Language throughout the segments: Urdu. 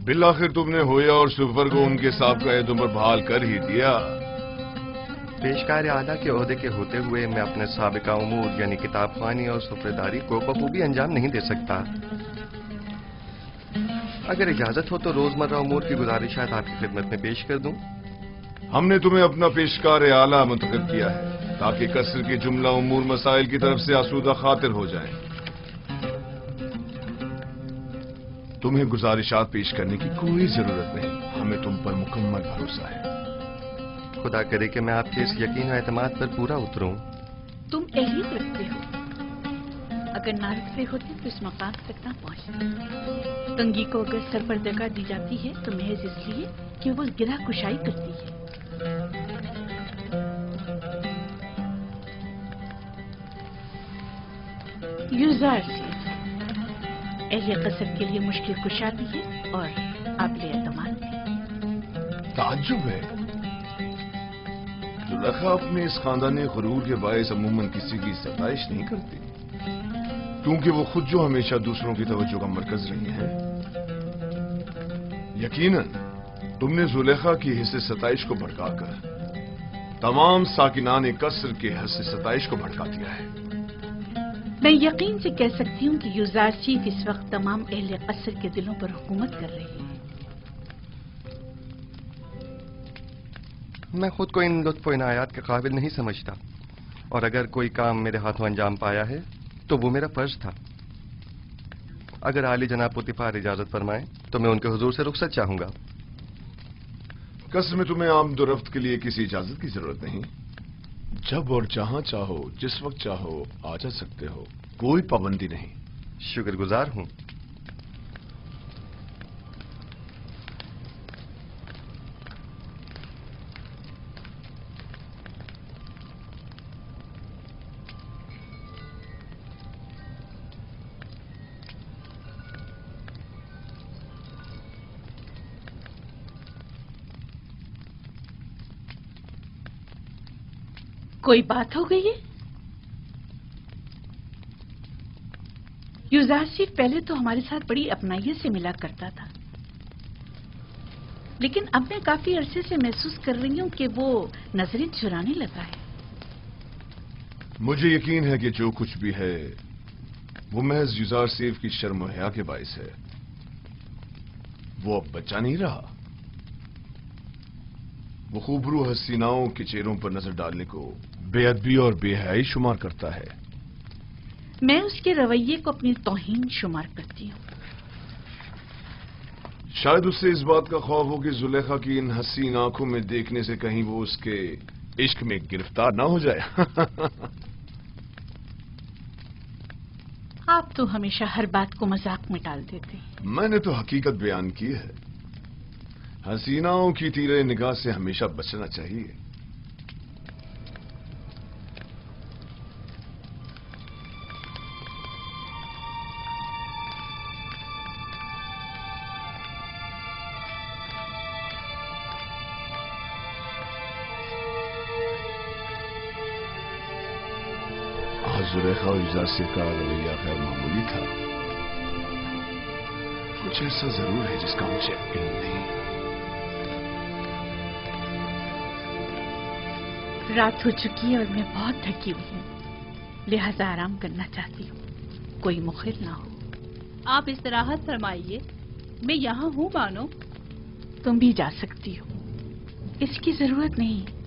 بالآخر تم نے ہویا اور سپر کو ان کے سابقہ عہدوں پر بحال کر ہی دیا۔ پیشکار اعلیٰ کے عہدے کے ہوتے ہوئے میں اپنے سابقہ امور یعنی کتاب خوانی اور سفرداری کو بخوبی انجام نہیں دے سکتا۔ اگر اجازت ہو تو روزمرہ امور کی گزارشات آپ کی خدمت میں پیش کر دوں۔ ہم نے تمہیں اپنا پیشکار اعلیٰ منتخب کیا ہے تاکہ قصر کے جملہ امور مسائل کی طرف سے آسودہ خاطر ہو جائیں۔ تمہیں گزارشات پیش کرنے کی کوئی ضرورت نہیں، ہمیں تم پر مکمل بھروسہ ہے۔ خدا کرے کہ میں آپ کے اس یقین و اعتماد پر پورا اتروں۔ تم اہلیت رکھتے ہو، اگر نہ رکھتے ہوتے تو اس مقام تک نہ پہنچتے۔ تنگی کو اگر سرپردگاہ دی جاتی ہے تو محض اس لیے کہ وہ گرہ کشائی کرتی ہے۔ یوزارسی اہل قصر کے لیے مشکل کشا بھی ہے اور قابل اعتماد بھی۔ تعجب ہے، زلیخا اپنے اس خاندانی غرور کے باعث عموماً کسی کی ستائش نہیں کرتی، کیونکہ وہ خود جو ہمیشہ دوسروں کی توجہ کا مرکز رہی ہیں۔ یقیناً تم نے زلیخا کی حصے ستائش کو بھڑکا کر تمام ساکنان قصر کے حصے ستائش کو بھڑکا دیا ہے۔ میں یقین سے کہہ سکتی ہوں کہ یوزارشیف اس وقت تمام اہل قصر کے دلوں پر حکومت کر رہی ہے۔ میں خود کو ان لطف و عنایات کے قابل نہیں سمجھتا، اور اگر کوئی کام میرے ہاتھوں انجام پایا ہے تو وہ میرا فرض تھا۔ اگر عالی جناب پوتیفار اجازت فرمائیں تو میں ان کے حضور سے رخصت چاہوں گا۔ قصر میں تمہیں آمد و رفت کے لیے کسی اجازت کی ضرورت نہیں، جب اور جہاں چاہو جس وقت چاہو آ جا سکتے ہو، کوئی پابندی نہیں۔ شکر گزار ہوں۔ کوئی بات ہو گئی ہے؟ یوزارشیف پہلے تو ہمارے ساتھ بڑی اپنائیت سے ملا کرتا تھا، لیکن اب میں کافی عرصے سے محسوس کر رہی ہوں کہ وہ نظریں چرانے لگا ہے۔ مجھے یقین ہے کہ جو کچھ بھی ہے وہ محض یوزارشیف کی شرم و حیا کے باعث ہے۔ وہ اب بچہ نہیں رہا، وہ خوبرو حسیناؤں کے چہروں پر نظر ڈالنے کو بے ادبی اور بے حیائی شمار کرتا ہے۔ میں اس کے رویے کو اپنی توہین شمار کرتی ہوں۔ شاید اس سے اس بات کا خوف ہو کہ زلیخا کی ان حسین آنکھوں میں دیکھنے سے کہیں وہ اس کے عشق میں گرفتار نہ ہو جائے۔ آپ تو ہمیشہ ہر بات کو مذاق میں ٹال دیتے ہیں۔ میں نے تو حقیقت بیان کی ہے۔ حسیناؤں کی تیرے نگاہ سے ہمیشہ بچنا چاہیے۔ زلیخا اور یوزارشیف کا رویہ غیر معمولی تھا، کچھ ایسا ضرور ہے جس کا مجھے علم نہیں۔ رات ہو چکی ہے اور میں بہت تھکی ہوئی ہوں، لہذا آرام کرنا چاہتی ہوں، کوئی مخل نہ ہو۔ آپ استراحت فرمائیے، میں یہاں ہوں بانو۔ تم بھی جا سکتی ہو، اس کی ضرورت نہیں۔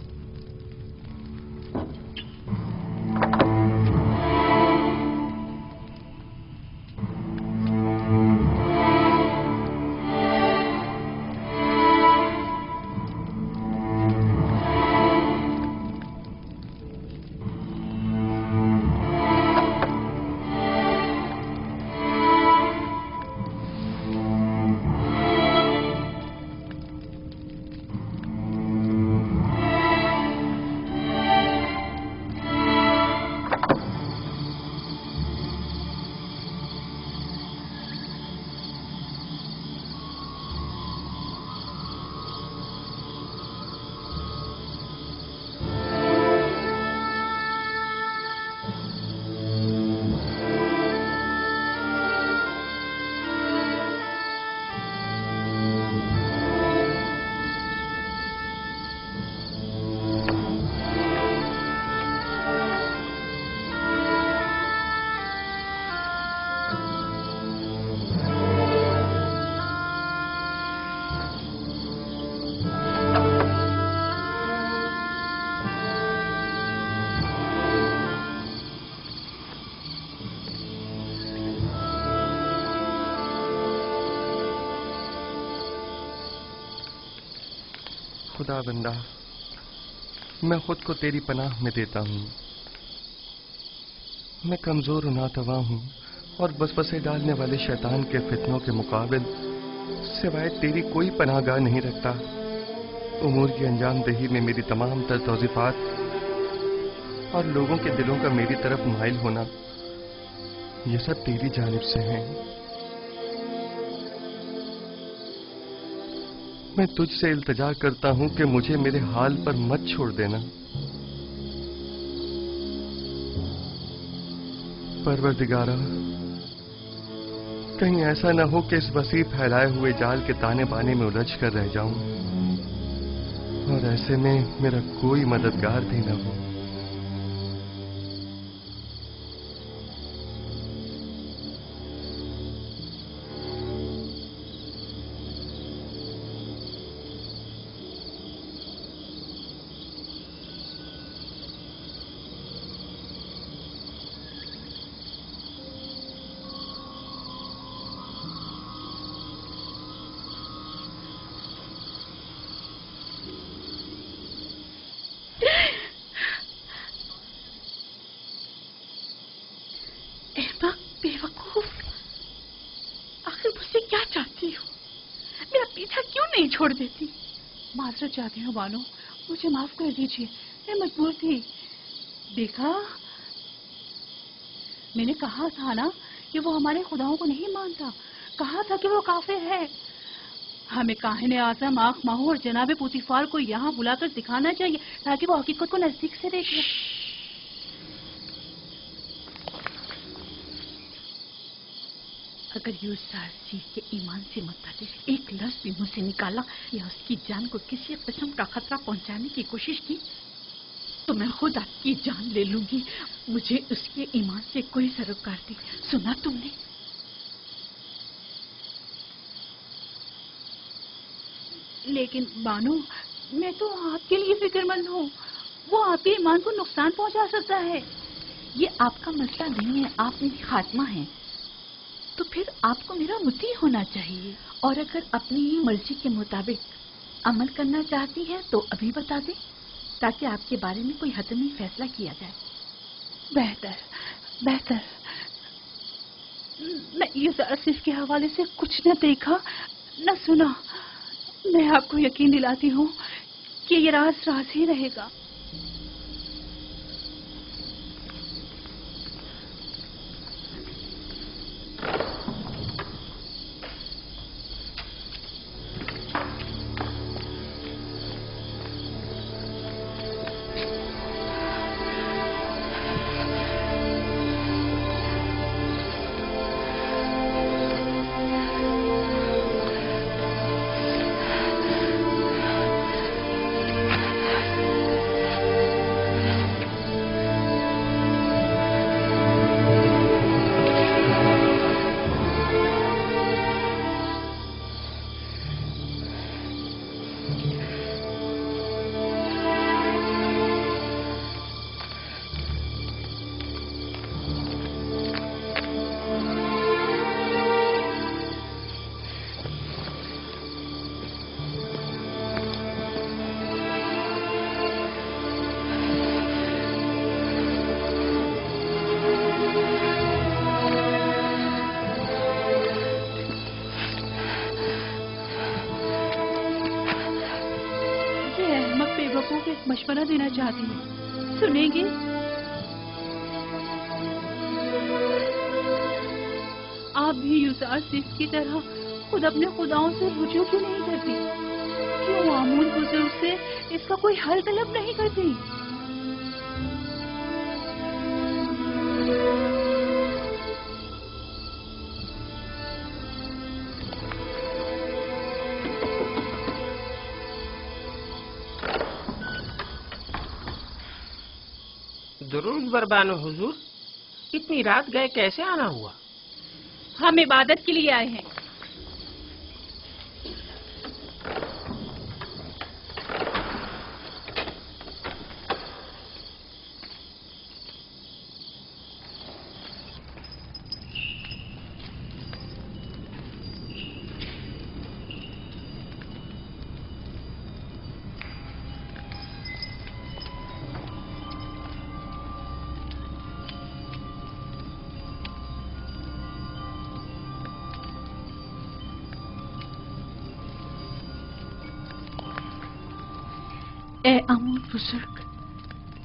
خدا بندہ میں خود کو تیری پناہ میں دیتا ہوں. میں کمزور و ناتواں ہوں اور وسوسے ڈالنے والے شیطان کے فتنوں کے مقابل سوائے تیری کوئی پناہ گاہ نہیں رکھتا. امور کی انجام دہی میں میری تمام تر توصیفات اور لوگوں کے دلوں کا میری طرف مائل ہونا یہ سب تیری جانب سے ہیں. میں تجھ سے التجا کرتا ہوں کہ مجھے میرے حال پر مت چھوڑ دینا. پروردگارا کہیں ایسا نہ ہو کہ اس وسیع پھیلائے ہوئے جال کے تانے بانے میں الجھ کر رہ جاؤں اور ایسے میں میرا کوئی مددگار بھی نہ ہو. چھوڑ دیتی. معذرت چاہتی ہوں بانو، مجھے معاف کر دیجیے، میں مجبور تھی. دیکھا میں نے کہا تھا نا کہ وہ ہمارے خداؤں کو نہیں مانتا، کہا تھا کہ وہ کافر ہے. ہمیں کاہن اعظم آنکھ ماہو اور جناب پوتیفار کو یہاں بلا کر دکھانا چاہیے تاکہ وہ حقیقت کو نزدیک سے دیکھے. اگر یوسف کے ایمان سے متعلق ایک لفظ بھی مجھ سے نکالا یا اس کی جان کو کسی قسم کا خطرہ پہنچانے کی کوشش کی تو میں خود آپ کی جان لے لوں گی. مجھے اس کے ایمان سے کوئی سروکار نہیں. سنا تم نے؟ لیکن بانو میں تو آپ کے لیے فکر مند ہوں. وہ آپ کے ایمان کو نقصان پہنچا سکتا ہے. یہ آپ کا مسئلہ نہیں ہے، آپ میری خاتمہ ہیں. تو پھر آپ کو میرا مطیع ہونا چاہیے، اور اگر اپنی مرضی کے مطابق عمل کرنا چاہتی ہے تو ابھی بتا دیں تاکہ آپ کے بارے میں کوئی حتمی فیصلہ کیا جائے. بہتر. میں یوسف کے حوالے سے کچھ نہ دیکھا نہ سنا. میں آپ کو یقین دلاتی ہوں کہ یہ راز ہی رہے گا. مشورہ دینا چاہتی ہوں، سنیں گے؟ آپ بھی یوسف کی طرح خود اپنے خداؤں سے رجوع کیوں نہیں کرتی؟ کیوں معمول بزرگ سے اس کا کوئی حل طلب نہیں کرتی؟ درود بربانو حضور، اتنی رات گئے کیسے آنا ہوا؟ ہم عبادت کے لیے آئے ہیں. اے آمون بزرگ،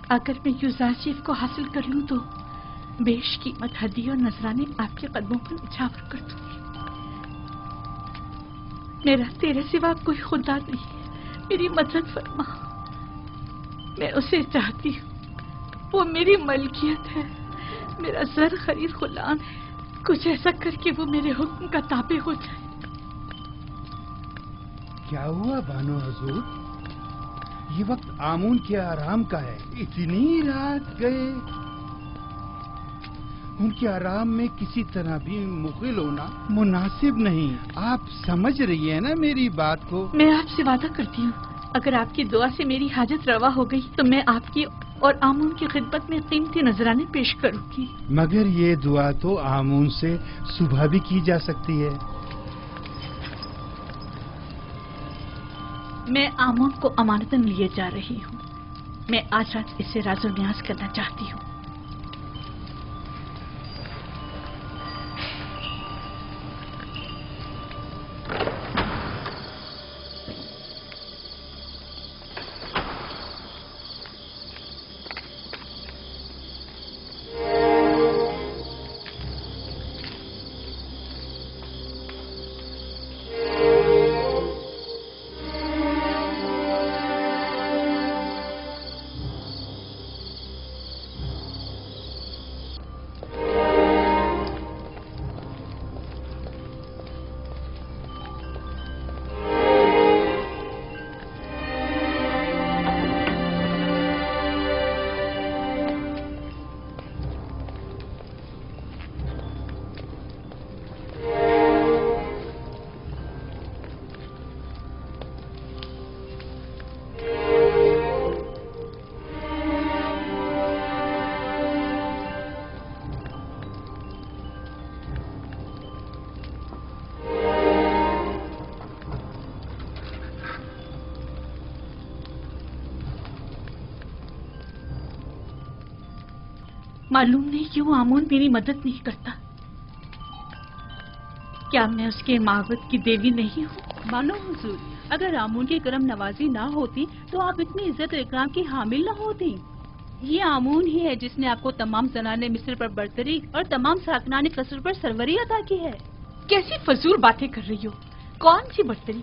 اگر میں یوزارشیف کو حاصل کر لوں تو بیش قیمت ہدیے اور نذرانے آپ کے قدموں پر نچھاور کر دوں گی۔ میرا تیرے سوا کوئی خدا نہیں ہے، میری مدد فرما، میں اسے چاہتی ہوں، وہ میری ملکیت ہے، میرا زر خرید غلام ہے، کچھ ایسا کر کے وہ میرے حکم کا تابع ہو جائے۔ کیا ہوا بانو حضور؟ یہ وقت آمون کے آرام کا ہے، اتنی رات گئے، ان کے آرام میں کسی طرح بھی مغل ہونا مناسب نہیں۔ آپ سمجھ رہی ہیں نا میری بات کو؟ میں آپ سے وعدہ کرتی ہوں، اگر آپ کی دعا سے میری حاجت روا ہو گئی تو میں آپ کی اور آمون کی خدمت میں قیمتی نذرانے پیش کروں گی۔ مگر یہ دعا تو آمون سے صبح بھی کی جا سکتی ہے۔ میں آمون کو امانتاً لیے جا رہی ہوں، میں آج رات اس سے راز و نیاز کرنا چاہتی ہوں۔ معلوم نہیں کیوں آمون میری مدد نہیں کرتا، کیا میں اس کے معبد کی دیوی نہیں ہوں؟ مانو حضور، اگر آمون کی کرم نوازی نہ ہوتی تو آپ اتنی عزت و اکرام کی حامل نہ ہوتی۔ یہ آمون ہی ہے جس نے آپ کو تمام زنان مصر پر برتری اور تمام ساکنان قصر پر سروری عطا کی ہے۔ کیسی فضول باتیں کر رہی ہو؟ کون سی برتری،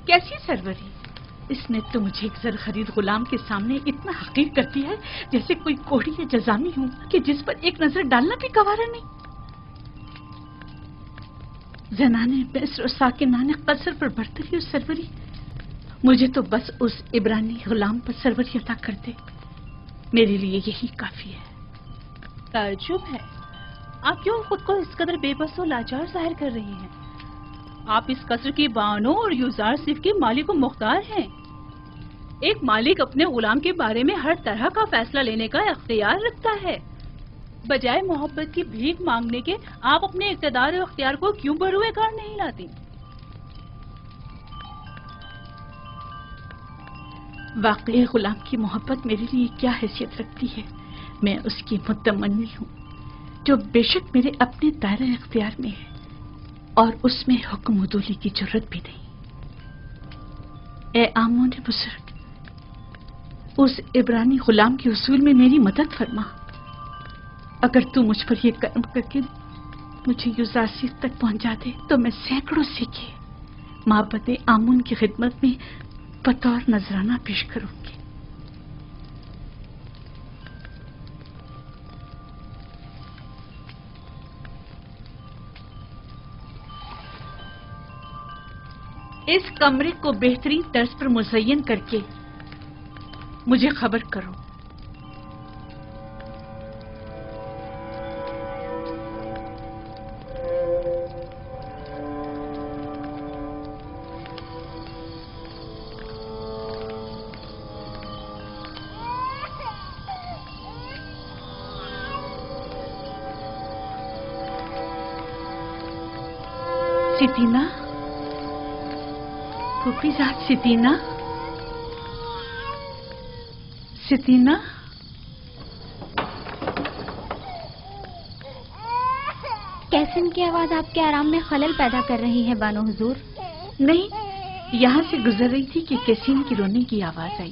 کیسی سروری؟ اس نے تو مجھے ایک زر خرید غلام کے سامنے اتنا حقیر کر دیا ہے جیسے کوئی کوڑی یا جزامی ہوں کہ جس پر ایک نظر ڈالنا بھی گوارا نہیں۔ زنانے مصر اور ساکنان قصر پر برتری اور سروری، مجھے تو بس اس عبرانی غلام پر سروری عطا کر دے، میرے لیے یہی کافی ہے۔ تعجب ہے، آپ کیوں خود کو اس قدر بے بس و لاچار ظاہر کر رہی ہیں؟ آپ اس قصر کی بانو اور یوزار صرف کے مالک و مختار ہیں۔ ایک مالک اپنے غلام کے بارے میں ہر طرح کا فیصلہ لینے کا اختیار رکھتا ہے۔ بجائے محبت کی بھیک مانگنے کے آپ اپنے اقتدار و اختیار کو کیوں بروئے کار نہیں لاتی؟ واقعی غلام کی محبت میرے لیے کیا حیثیت رکھتی ہے؟ میں اس کی متمنی ہوں جو بے شک میرے اپنے دائرہ اختیار میں ہے اور اس میں حکم عدولی کی ضرورت بھی نہیں۔ اے آمون بزرگ، اس عبرانی غلام کے حصول میں میری مدد فرما۔ اگر تو مجھ پر یہ کرم کر کے مجھے یوزارسیف تک پہنچا دے تو میں سینکڑوں سکے معبد آمون کی خدمت میں بطور نذرانہ پیش کروں گی۔ اس کمرے کو بہترین طرز پر مزین کر کے مجھے خبر کرو۔ ستینہ، پھوپھی ذات ستینہ، ستینہ، کیسے ان کی آواز آپ کے آرام میں خلل پیدا کر رہی ہے بانو حضور؟ نہیں، یہاں سے گزر رہی تھی کہ کیسین کی رونے کی آواز آئی۔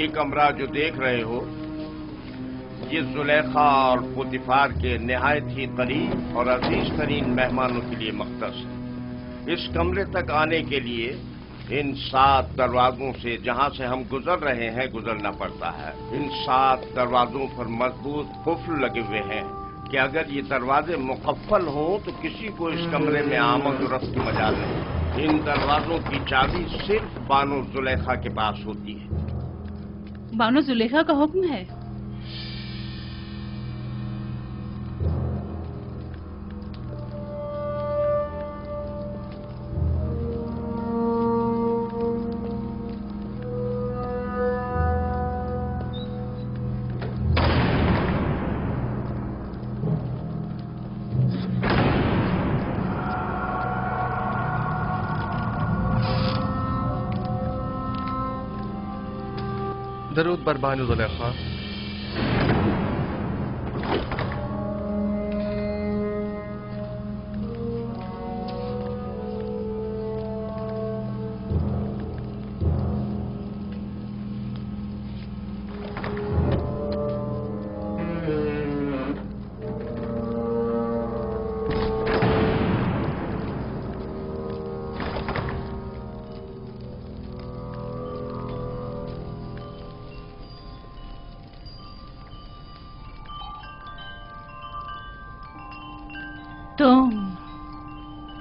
یہ کمرہ جو دیکھ رہے ہو یہ زلیخا اور پوتیفار کے نہایت ہی قریب اور عزیز ترین مہمانوں کے لیے مختص ہے۔ اس کمرے تک آنے کے لیے ان 7 دروازوں سے جہاں سے ہم گزر رہے ہیں گزرنا پڑتا ہے۔ ان 7 دروازوں پر مضبوط قفل لگے ہوئے ہیں کہ اگر یہ دروازے مقفل ہوں تو کسی کو اس کمرے میں آمد و رفت کی مجال نہیں۔ ان دروازوں کی چابی صرف بانو زلیخا کے پاس ہوتی ہے۔ بانو زلیخا کا حکم ہے؟ درود بر بانو زلیخا۔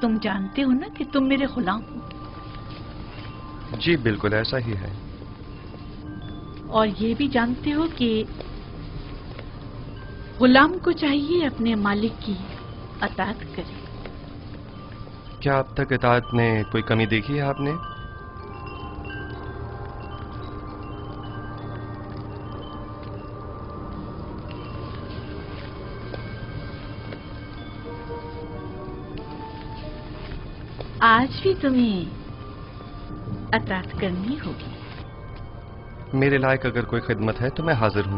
تم جانتے ہو نا کہ تم میرے غلام ہو؟ جی بالکل ایسا ہی ہے۔ اور یہ بھی جانتے ہو کہ غلام کو چاہیے اپنے مالک کی اطاعت کرے۔ کیا اب تک اطاعت میں کوئی کمی دیکھی ہے آپ نے؟ آج بھی تمہیں اطاعت کرنی ہوگی۔ میرے لائق اگر کوئی خدمت ہے تو میں حاضر ہوں۔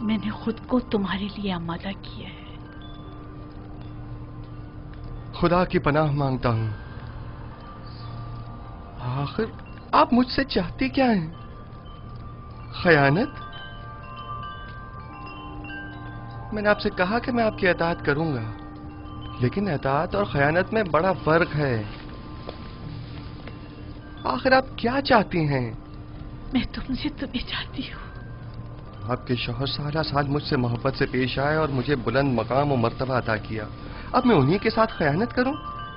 میں نے خود کو تمہارے لیے آمادہ کیا ہے۔ خدا کی پناہ مانگتا ہوں۔ آخر آپ مجھ سے چاہتی کیا ہیں؟ خیانت؟ میں نے آپ سے کہا کہ میں آپ کی اطاعت کروں گا، لیکن اطاعت اور خیانت میں بڑا فرق ہے۔ آخر آپ کیا چاہتی ہیں؟ میں تم سے تمہیں چاہتی ہوں۔ آپ کے شوہر سالہ سال مجھ سے محبت سے پیش آئے اور مجھے بلند مقام و مرتبہ عطا کیا، اب میں انہی کے ساتھ خیانت کروں؟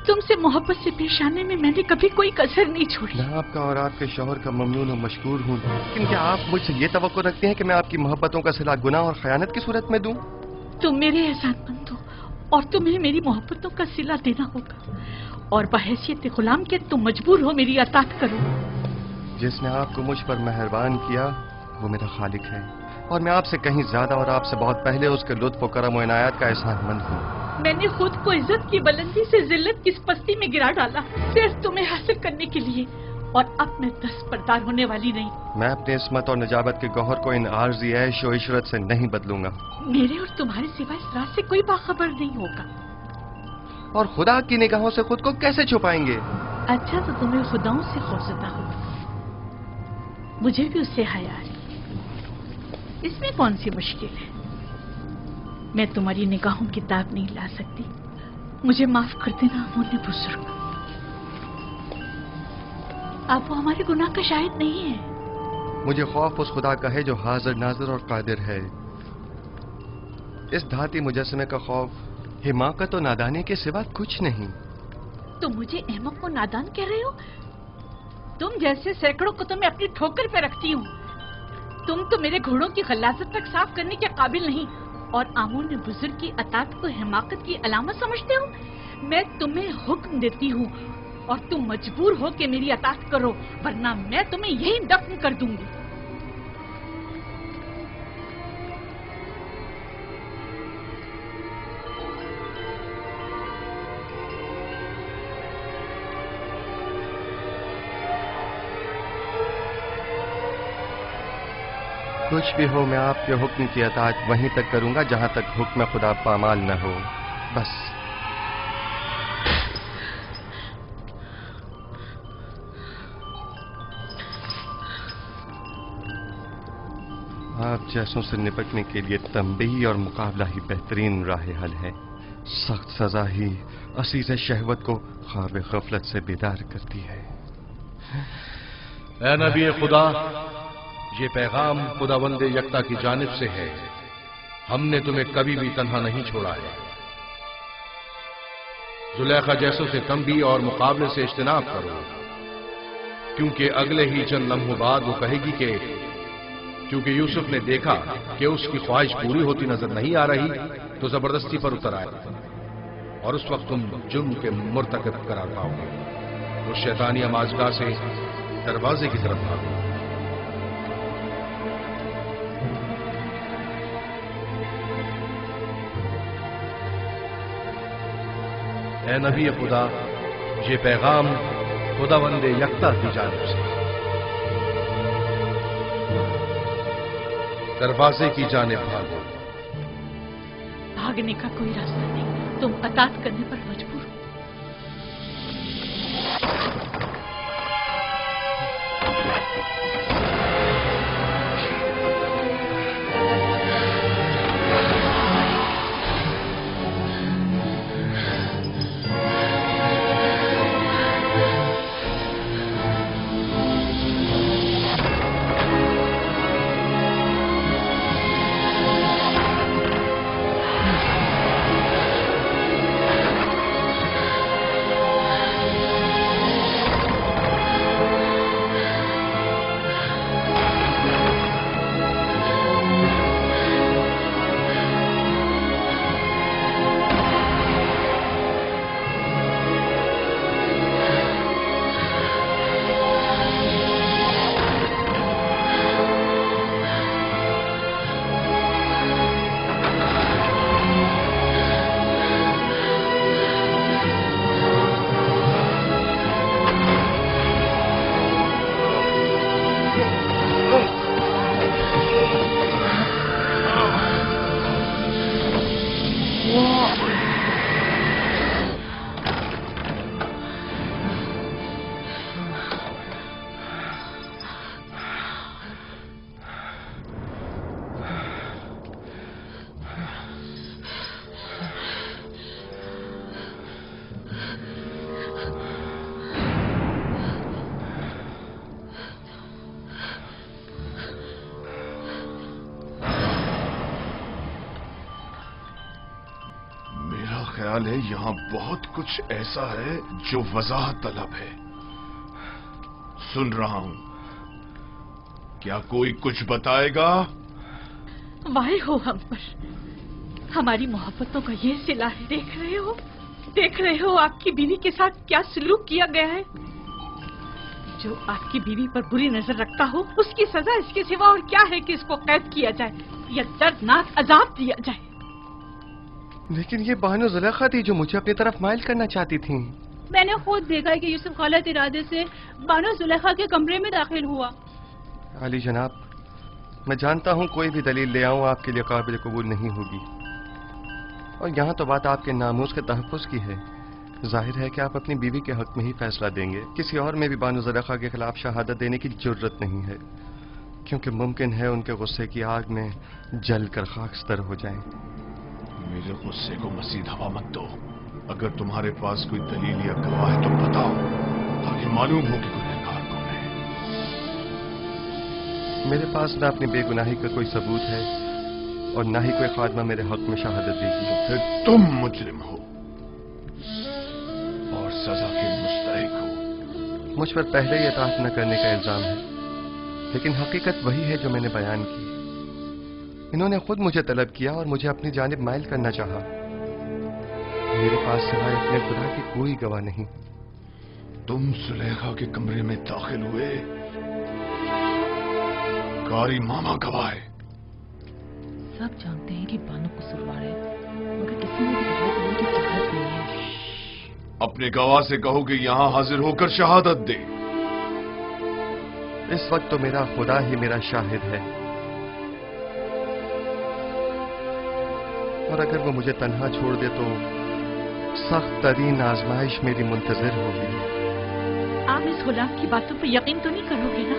تم سے محبت سے پیش آنے میں میں نے کبھی کوئی کسر نہیں چھوڑی۔ میں آپ کا اور آپ کے شوہر کا ممنون و مشکور ہوں، لیکن کیا آپ مجھ سے یہ توقع رکھتے ہیں کہ میں آپ کی محبتوں کا صلہ گناہ اور خیانت کی صورت میں دوں؟ تم میرے احسان مند ہو اور تمہیں میری محبتوں کا صلہ دینا ہوگا، اور بحیثیت غلام کے تم مجبور ہو میری اطاعت کرو۔ جس نے آپ کو مجھ پر مہربان کیا وہ میرا خالق ہے، اور میں آپ سے کہیں زیادہ اور آپ سے بہت پہلے اس کے لطف و کرم و عنایات کا احسان مند ہوں۔ میں نے خود کو عزت کی بلندی سے ذلت کی پستی میں گرا ڈالا صرف تمہیں حاصل کرنے کے لیے، اور اب میں دستبردار ہونے والی نہیں۔ میں اپنے عصمت اور نجابت کے گوہر کو ان عارضی عیش و عشرت سے نہیں بدلوں گا۔ میرے اور تمہارے سوا اس راز سے کوئی باخبر نہیں ہوگا۔ اور خدا کی نگاہوں سے خود کو کیسے چھپائیں گے؟ اچھا تو تمہیں خداؤں سے خوفزدہ ہو، مجھے بھی اس سے حیا ہے، اس میں کون سی مشکل ہے؟ میں تمہاری نگاہوں کی داغ نہیں لا سکتی، مجھے معاف کر دینا امون بزرگ۔ آپ وہ ہمارے گناہ کا شاہد نہیں ہے۔ مجھے خوف اس خدا کا ہے جو حاضر ناظر اور قادر ہے۔ اس دھاتی مجسمے کا خوف حماقت و نادانی کے سوا کچھ نہیں۔ تم مجھے احمق و نادان کہہ رہے ہو؟ تم جیسے سینکڑوں کو تو میں اپنی ٹھوکر پہ رکھتی ہوں۔ تم تو میرے گھوڑوں کی غلاظت تک صاف کرنے کے قابل نہیں، اور آمون بزرگ کی اطاعت کو حماقت کی علامت سمجھتے ہو؟ میں تمہیں حکم دیتی ہوں اور تم مجبور ہو کہ میری اطاعت کرو، ورنہ میں تمہیں یہی دفن کر دوں گی۔ کچھ بھی ہو میں آپ کے حکم کی اطاعت وہیں تک کروں گا جہاں تک حکم خدا پامال نہ ہو، بس۔ آپ جیسوں سے نپٹنے کے لیے تنبیہ اور مقابلہ ہی بہترین راہ حل ہے. سخت سزا ہی عزیز شہوت کو خواب غفلت سے بیدار کرتی ہے. اے نبی خدا، یہ پیغام خداوند یکتا کی جانب سے ہے. ہم نے تمہیں کبھی بھی تنہا نہیں چھوڑا ہے. زلیخا جیسوں سے تنبیہ اور مقابلے سے اجتناب کرو، کیونکہ اگلے ہی چند لمحوں بعد وہ کہے گی کہ کیونکہ یوسف نے دیکھا کہ اس کی خواہش پوری ہوتی نظر نہیں آ رہی تو زبردستی پر اتر آئے، اور اس وقت تم جرم کے مرتکب قرار پاؤ گے. اس شیطانی امازگاہ سے دروازے کی طرف بھاگو. اے نبی خدا، یہ پیغام خداوند یکتا کی جانب سے. دروازے کی جانب بھاگو. بھاگنے کا کوئی راستہ نہیں، تم اطاعت کرنے پر مجبور ہو. خیال ہے یہاں بہت کچھ ایسا ہے جو وضاحت طلب ہے. سن رہا ہوں، کیا کوئی کچھ بتائے گا؟ وائے ہو ہم پر، ہماری محبتوں کا یہ صلہ ہے. دیکھ رہے ہو آپ کی بیوی کے ساتھ کیا سلوک کیا گیا ہے. جو آپ کی بیوی پر بری نظر رکھتا ہو اس کی سزا اس کے سوا اور کیا ہے کہ اس کو قید کیا جائے یا دردناک عذاب دیا جائے. لیکن یہ بانو زلیخا تھی جو مجھے اپنی طرف مائل کرنا چاہتی تھیں. میں نے خود دیکھا کہ یوسف غلط ارادے سے بانو زلیخا کے کمرے میں داخل ہوا. علی جناب، میں جانتا ہوں کوئی بھی دلیل لے آؤں آپ کے لیے قابل قبول نہیں ہوگی، اور یہاں تو بات آپ کے ناموس کے تحفظ کی ہے. ظاہر ہے کہ آپ اپنی بیوی کے حق میں ہی فیصلہ دیں گے. کسی اور میں بھی بانو زلیخا کے خلاف شہادت دینے کی جرت نہیں ہے، کیونکہ ممکن ہے ان کے غصے کی آگ میں جل کر خاکستر ہو جائیں. میرے غصے کو مزید ہوا مت دو. اگر تمہارے پاس کوئی دلیل یا گواہ ہے تو بتاؤ، تاکہ معلوم ہو کہ گنہگار کون ہے. میرے پاس نہ اپنی بے گناہی کا کوئی ثبوت ہے اور نہ ہی کوئی خادمہ میرے حق میں شہادت دے گی. پھر تم مجرم ہو اور سزا کے مستحق ہو. مجھ پر پہلے ہی اطاعت نہ کرنے کا الزام ہے، لیکن حقیقت وہی ہے جو میں نے بیان کی. انہوں نے خود مجھے طلب کیا اور مجھے اپنی جانب مائل کرنا چاہا. میرے پاس سوائے اپنے خدا کی کوئی گواہ نہیں. تم زلیخا کے کمرے میں داخل ہوئے، کاری ماما گواہ ہے. سب جانتے ہیں کہ بانو قصوروار ہے، مگر کسی نے بھی گواہ دینے کی ضرورت نہیں ہے. اپنے گواہ سے کہو کہ یہاں حاضر ہو کر شہادت دے. اس وقت تو میرا خدا ہی میرا شاہد ہے، اور اگر وہ مجھے تنہا چھوڑ دے تو سخت ترین آزمائش میری منتظر ہوگی. آپ اس غلام کی باتوں پر یقین تو نہیں کرو گے نا؟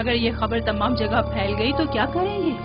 اگر یہ خبر تمام جگہ پھیل گئی تو کیا کریں گے؟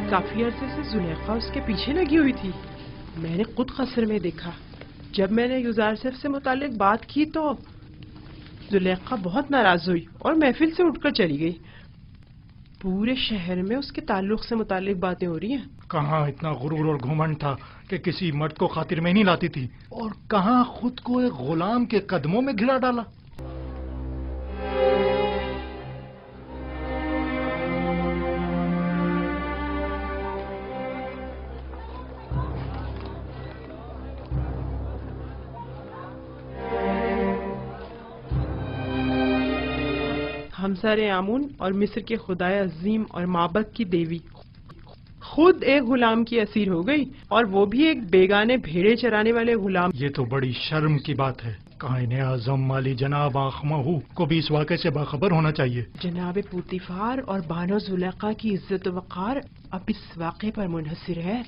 کافی عرصے سے زلیخا اس کے پیچھے لگی ہوئی تھی. میں نے خود قصر میں دیکھا. جب میں نے یوزارسف سے متعلق بات کی تو زلیخا بہت ناراض ہوئی اور محفل سے اٹھ کر چلی گئی. پورے شہر میں اس کے تعلق سے متعلق باتیں ہو رہی ہیں. کہاں اتنا غرور اور گھمنڈ تھا کہ کسی مرد کو خاطر میں نہیں لاتی تھی، اور کہاں خود کو ایک غلام کے قدموں میں گرا ڈالا. ہمسر آمون اور مصر کے خدائے عظیم اور معبد کی دیوی خود ایک غلام کی اسیر ہو گئی، اور وہ بھی ایک بیگانے بھیڑے چرانے والے غلام. یہ تو بڑی شرم کی بات ہے. قائن اعظم مالی جناب آخمہو کو بھی اس واقعے سے باخبر ہونا چاہیے. جناب پوتیفار اور بانو زلیخا کی عزت و وقار اب اس واقعے پر منحصر ہے.